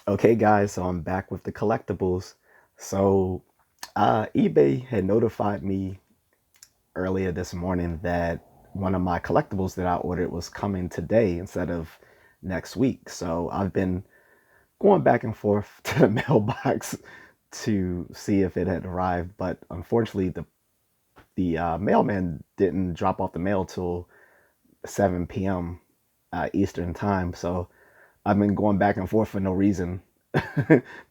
Okay, guys, so I'm back with the collectibles. So, eBay had notified me earlier this morning that one of my collectibles that I ordered was coming today instead of next week. So, I've been going back and forth to the mailbox to see if it had arrived, but unfortunately, the mailman didn't drop off the mail till 7 p.m. Eastern time. So, I've been going back and forth for no reason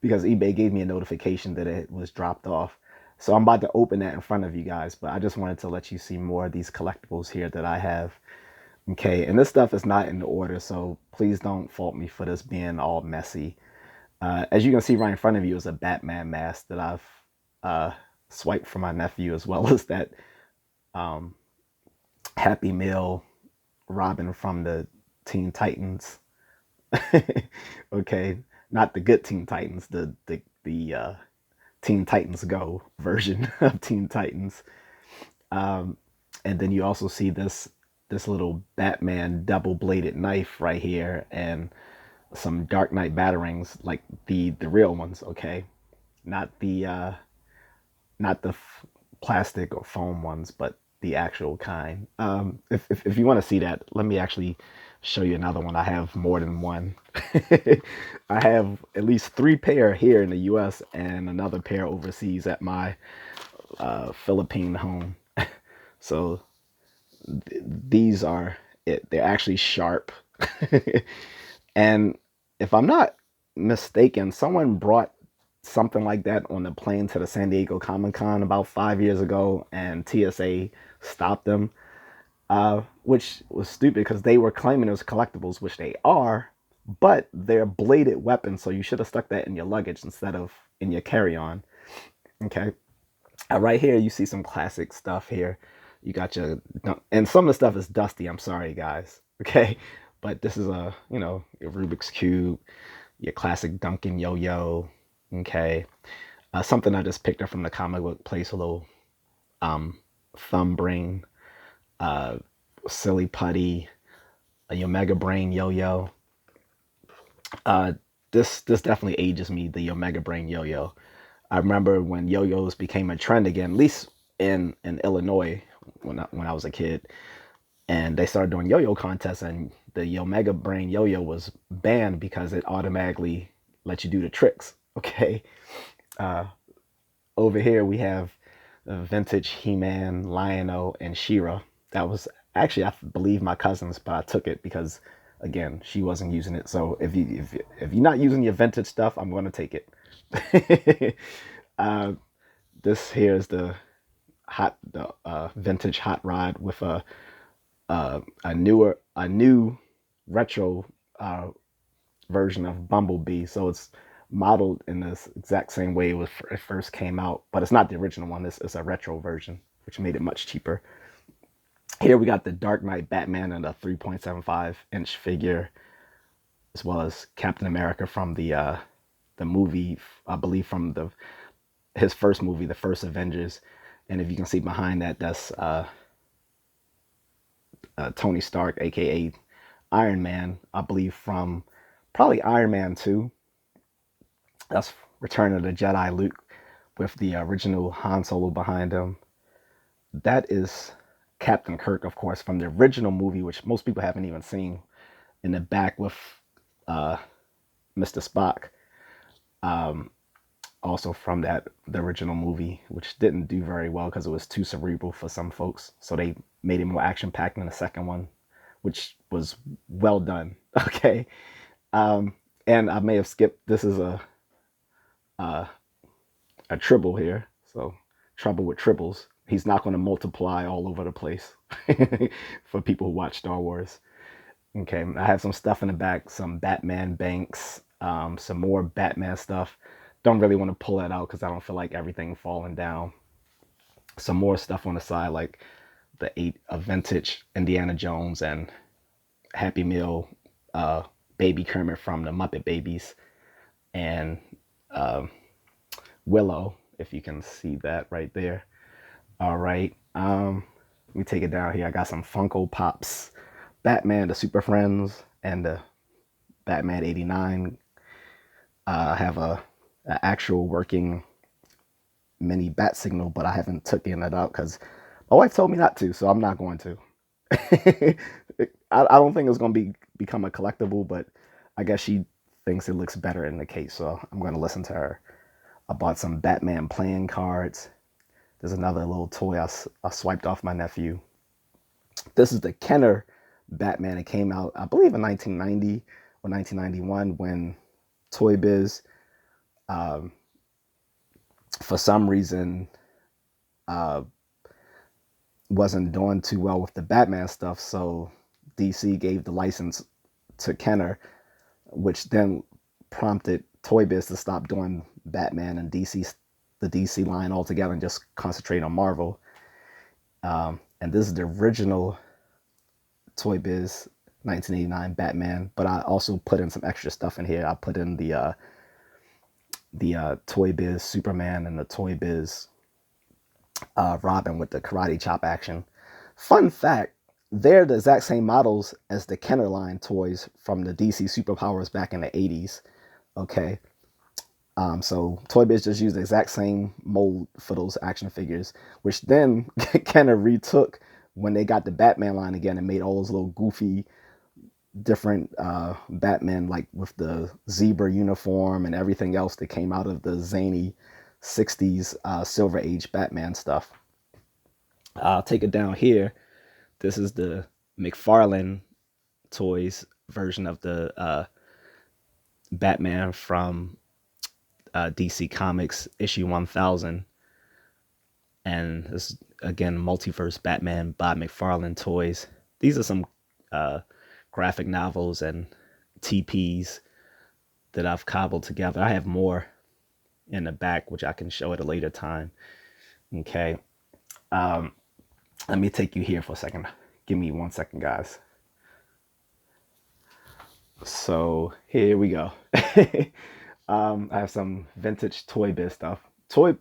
because eBay gave me a notification that it was dropped off. So I'm about to open that in front of you guys, but I just wanted to let you see more of these collectibles here that I have. Okay, and this stuff is not in order, so please don't fault me for this being all messy. As you can see right in front of you is a Batman mask that I've uh, swiped for my nephew, as well as that um, Happy Meal Robin from the Teen Titans. Okay, not the good Teen Titans, the Teen Titans Go version of Teen Titans. Um, and then you also see this little Batman double bladed knife right here, and some Dark Knight batarangs, like the real ones. Okay, not the plastic or foam ones, but the actual kind. If you want to see that, let me actually show you another one. I have more than one. I have at least three pair here in the U.S. and another pair overseas at my Philippine home. So these are it. They're actually sharp. And if I'm not mistaken, someone brought something like that on the plane to the San Diego Comic Con about 5 years ago, and TSA stopped them, which was stupid because they were claiming it was collectibles, which they are, but they're bladed weapons, so you should have stuck that in your luggage instead of in your carry-on. Okay, right here you see some classic stuff here. You got your, and some of the stuff is dusty. I'm sorry, guys. Okay, but this is your Rubik's cube, your classic Duncan Yo-Yo. Okay, something I just picked up from the comic book place, a little thumb brain, uh, silly putty, a Omega Brain Yo-Yo. Uh, this definitely ages me. The Omega Brain Yo-Yo. I remember when yo-yos became a trend again, at least in Illinois when I was a kid, and they started doing yo-yo contests, and the Omega Brain yo-yo was banned because it automatically lets you do the tricks. Okay, uh, over here we have the vintage He-Man, Lionel, and She-Ra. That was actually, I believe, my cousin's, but I took it because again she wasn't using it. So if you're not using your vintage stuff, I'm going to take it. uh, this here is the vintage hot rod with a new retro version of Bumblebee. So it's modeled in this exact same way it first came out, but it's not the original one. It's a retro version, which made it much cheaper. Here we got the Dark Knight Batman and a 3.75-inch figure, as well as Captain America from the movie, I believe from his first movie, the first Avengers. And if you can see behind that, that's Tony Stark, aka Iron Man, I believe from probably Iron Man 2. That's Return of the Jedi Luke with the original Han Solo behind him. That is Captain Kirk, of course, from the original movie, which most people haven't even seen, in the back with uh, Mr. Spock. Um, Also from the original movie, which didn't do very well because it was too cerebral for some folks. So they made it more action packed in the second one, which was well done. Okay, um, and I may have skipped. This is a a tribble here, so trouble with tribbles. He's not going to multiply all over the place for people who watch Star Wars. Okay, I have some stuff in the back, some Batman banks, some more Batman stuff. Don't really want to pull that out because I don't feel like everything falling down. Some more stuff on the side, like a vintage Indiana Jones and Happy Meal baby Kermit from the Muppet Babies, and uh, Willow, if you can see that right there. All right, let me take it down here. I got some Funko Pops, Batman, the Super Friends, and the Batman '89 I have a actual working mini bat signal, but I haven't taken it out because my wife told me not to, so I'm not going to. I don't think it's going to become a collectible, but I guess she thinks it looks better in the case, so I'm going to listen to her. I bought some Batman playing cards. There's another little toy I swiped off my nephew. This is the Kenner Batman. It came out, I believe, in 1990 or 1991 when Toy Biz, um, for some reason, uh, wasn't doing too well with the Batman stuff. So DC gave the license to Kenner, which then prompted Toy Biz to stop doing Batman and the DC line altogether and just concentrate on Marvel. And this is the original Toy Biz 1989 Batman, but I also put in some extra stuff in here. I put in the Toy Biz Superman and the Toy Biz Robin with the karate chop action. Fun fact, they're the exact same models as the Kenner line toys from the DC Superpowers back in the 80s. Okay. So Toy Biz just used the exact same mold for those action figures, which then Kenner retook when they got the Batman line again and made all those little goofy different Batman, like with the zebra uniform and everything else that came out of the zany 60s Silver Age Batman stuff. I'll take it down here. This is the McFarlane Toys version of the Batman from DC Comics issue 1000. And this again, Multiverse Batman by McFarlane Toys. These are some graphic novels and TPs that I've cobbled together. I have more in the back, which I can show at a later time. Okay. Let me take you here for a second. Give me 1 second, guys. So here we go. I have some vintage Toy Biz stuff. Toy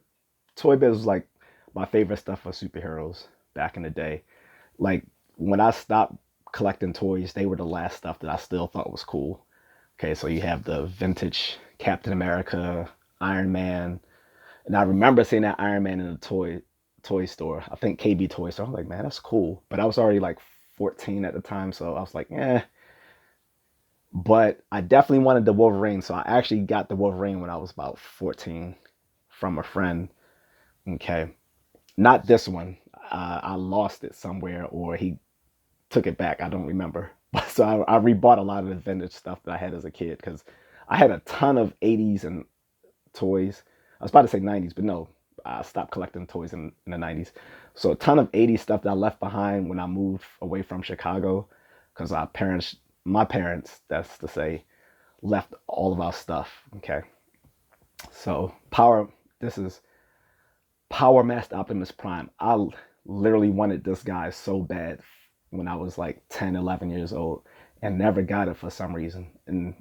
Biz was like my favorite stuff for superheroes back in the day. Like when I stopped collecting toys, they were the last stuff that I still thought was cool. Okay, so you have the vintage Captain America, Iron Man, and I remember seeing that Iron Man in the toy store. I think KB Toy Store. I was like, man, that's cool. But I was already like 14 at the time, so I was like, eh. But I definitely wanted the Wolverine, so I actually got the Wolverine when I was about 14 from a friend. Okay, not this one. I lost it somewhere, or he took it back. I don't remember. So I rebought a lot of the vintage stuff that I had as a kid because I had a ton of 80s and toys. I was about to say 90s, but no, I stopped collecting toys in the 90s. So a ton of 80s stuff that I left behind when I moved away from Chicago because my parents, that's to say, left all of our stuff. Okay. So this is Power Master Optimus Prime. I literally wanted this guy so bad when I was like 10, 11 years old and never got it for some reason. And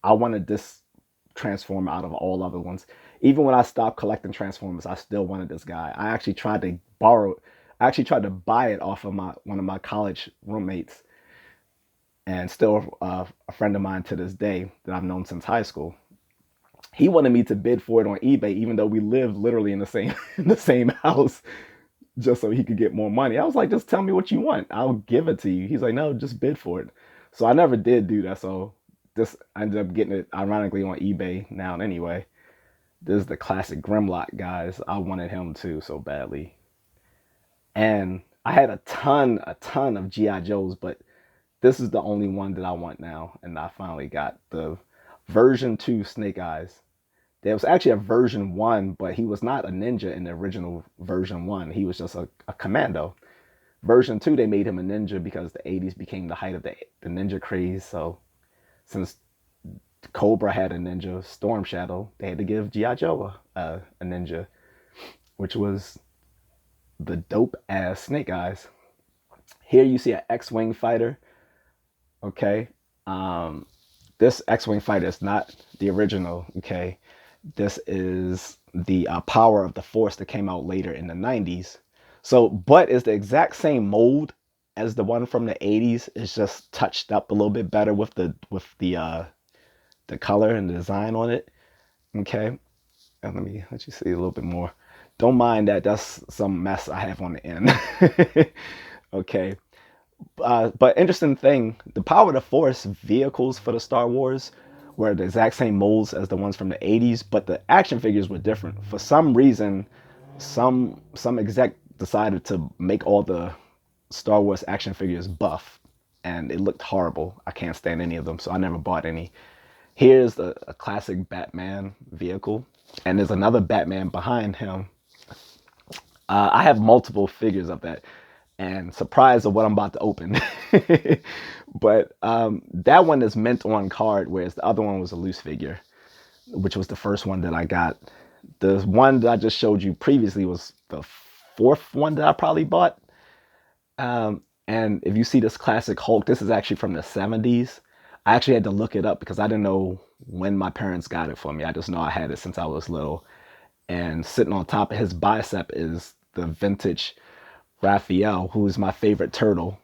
I wanted this Transformer out of all other ones. Even when I stopped collecting Transformers, I still wanted this guy. I actually tried to buy it off of one of my college roommates, and still a friend of mine to this day that I've known since high school. He wanted me to bid for it on eBay, even though we lived literally in the same in the same house, just so he could get more money. I was like, just tell me what you want. I'll give it to you. He's like, no, just bid for it. So I never did do that. So I ended up getting it ironically on eBay now anyway. This is the classic Grimlock, guys. I wanted him too so badly. And I had a ton of G.I. Joes, but this is the only one that I want now. And I finally got the version 2 Snake Eyes. There was actually a version 1, but he was not a ninja in the original version 1. He was just a commando. Version 2, they made him a ninja because the 80s became the height of the ninja craze. So since Cobra had a ninja, Storm Shadow, they had to give G.I. Joe a ninja, which was the dope ass Snake Eyes. Here you see an X-Wing fighter. Okay. This X-Wing fighter is not the original. Okay. This is the Power of the Force that came out later in the 90s. So, but it's the exact same mold as the one from the 80s. It's just touched up a little bit better with the the color and the design on it. Okay, and let you see a little bit more. Don't mind that. That's some mess I have on the end. Okay. But interesting thing, the Power of the Force vehicles for the Star Wars were the exact same molds as the ones from the 80s, but the action figures were different. For some reason, some exec decided to make all the Star Wars action figures buff, and it looked horrible. I can't stand any of them, so I never bought any. Here's a classic Batman vehicle, and there's another Batman behind him. I have multiple figures of that, and surprise of what I'm about to open. But that one is mint on card, whereas the other one was a loose figure, which was the first one that I got. The one that I just showed you previously was the fourth one that I probably bought. And if you see this classic Hulk, this is actually from the 70s. I actually had to look it up because I didn't know when my parents got it for me. I just know I had it since I was little. And sitting on top of his bicep is the vintage Raphael, who is my favorite turtle.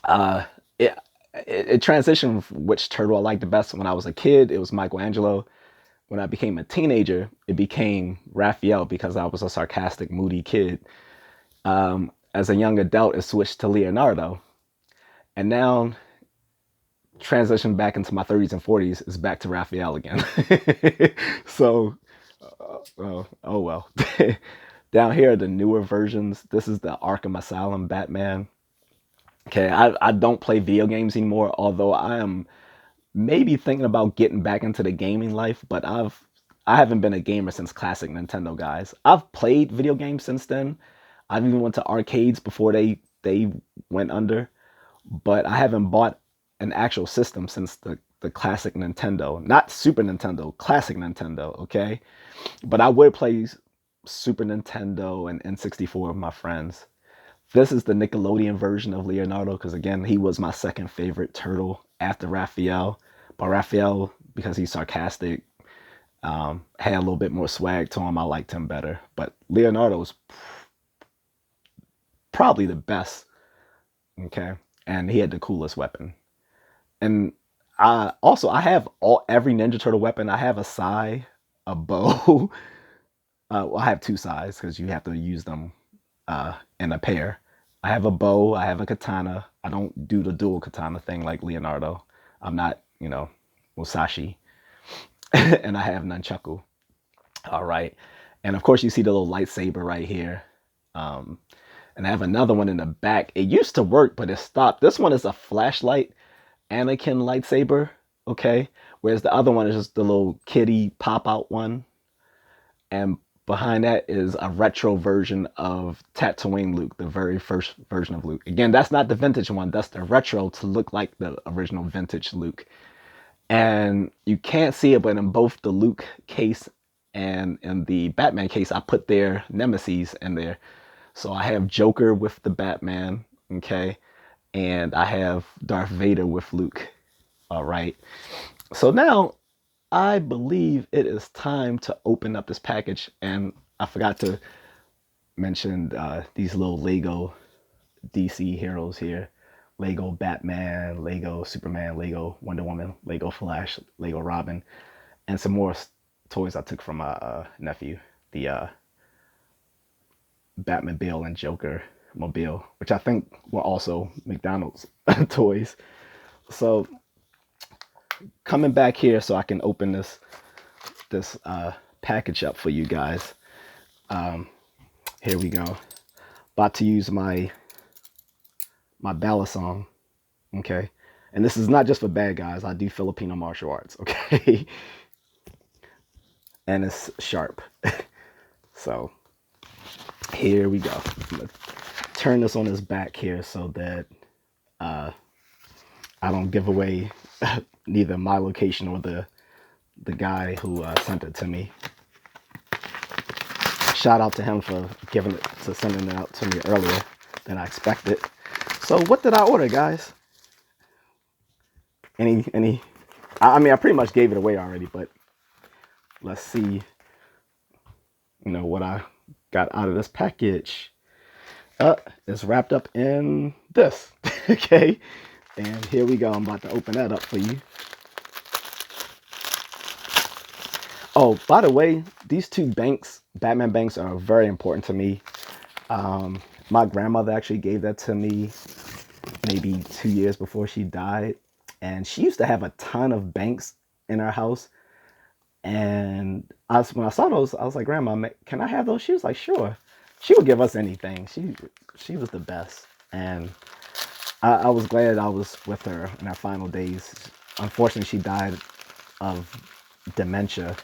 Uh, it, it transitioned which turtle I liked the best. When I was a kid, it was Michelangelo. When I became a teenager, it became Raphael because I was a sarcastic, moody kid. As a young adult, it switched to Leonardo. And now, transition back into my 30s and 40s, is back to Raphael again. So, oh well. Down here are the newer versions. This is the Arkham Asylum Batman. Okay, I don't play video games anymore, although I am maybe thinking about getting back into the gaming life, but I haven't been a gamer since classic Nintendo, guys. I've played video games since then. I've even went to arcades before they went under, but I haven't bought an actual system since the classic Nintendo. Not Super Nintendo, classic Nintendo, okay? But I would play Super Nintendo and N64 with my friends. This is the Nickelodeon version of Leonardo because, again, he was my second favorite turtle after Raphael. But Raphael, because he's sarcastic, had a little bit more swag to him. I liked him better. But Leonardo was probably the best, okay? And he had the coolest weapon. And I have every Ninja Turtle weapon. I have a sai, a bow. Well, I have two sais because you have to use them in a pair. I have a bow. I have a katana. I don't do the dual katana thing like Leonardo. I'm not, Musashi. And I have nunchaku. All right. And of course, you see the little lightsaber right here. And I have another one in the back. It used to work, but it stopped. This one is a flashlight Anakin lightsaber. Okay. Whereas the other one is just the little kitty pop out one. And behind that is a retro version of Tatooine Luke, the very first version of Luke. Again, that's not the vintage one. That's the retro to look like the original vintage Luke. And you can't see it, but in both the Luke case and in the Batman case, I put their nemesis in there. So I have Joker with the Batman, okay? And I have Darth Vader with Luke, all right? So now I believe it is time to open up this package. And I forgot to mention these little Lego DC heroes here. Lego Batman, Lego Superman, Lego Wonder Woman, Lego Flash, Lego Robin, and some more toys I took from my nephew. The Batmobile and Joker mobile, which I think were also McDonald's toys. So coming back here so I can open this package up for you guys. Here we go. About to use my ballad song, okay? And this is not just for bad guys. I do Filipino martial arts, okay? And it's sharp. So here we go. I'm gonna turn this on his back here so that I don't give away neither my location or the guy who sent it to me. Shout out to him for sending it out to me earlier than I expected. So what did I order, guys? I mean, I pretty much gave it away already, but let's see, what I got out of this package. It's wrapped up in this, okay? And here we go. I'm about to open that up for you. Oh, by the way, these two banks, Batman banks, are very important to me. My grandmother actually gave that to me maybe 2 years before she died. And she used to have a ton of banks in her house. And when I saw those, I was like, Grandma, can I have those? She was like, sure. She would give us anything. She was the best. And I was glad I was with her in her final days. Unfortunately, she died of dementia.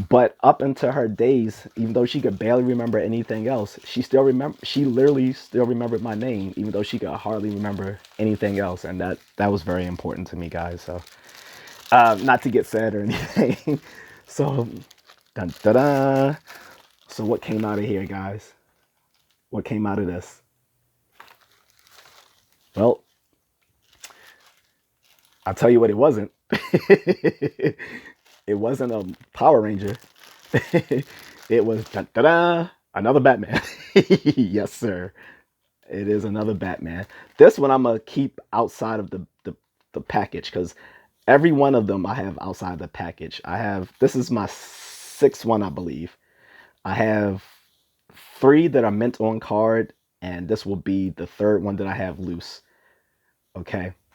But up into her days, even though she could barely remember anything else, she literally still remembered my name, even though she could hardly remember anything else. And that was very important to me, guys. So not to get sad or anything. So dun, da, da. So what came out of here, guys? What came out of this? Well, I'll tell you what it wasn't. It wasn't a Power Ranger. It was dun, da, da, another Batman. Yes, sir. It is another Batman. This one I'm gonna keep outside of the package because every one of them I have outside the package. This is my sixth one, I believe. I have three that are mint on card, and this will be the third one that I have loose. Okay.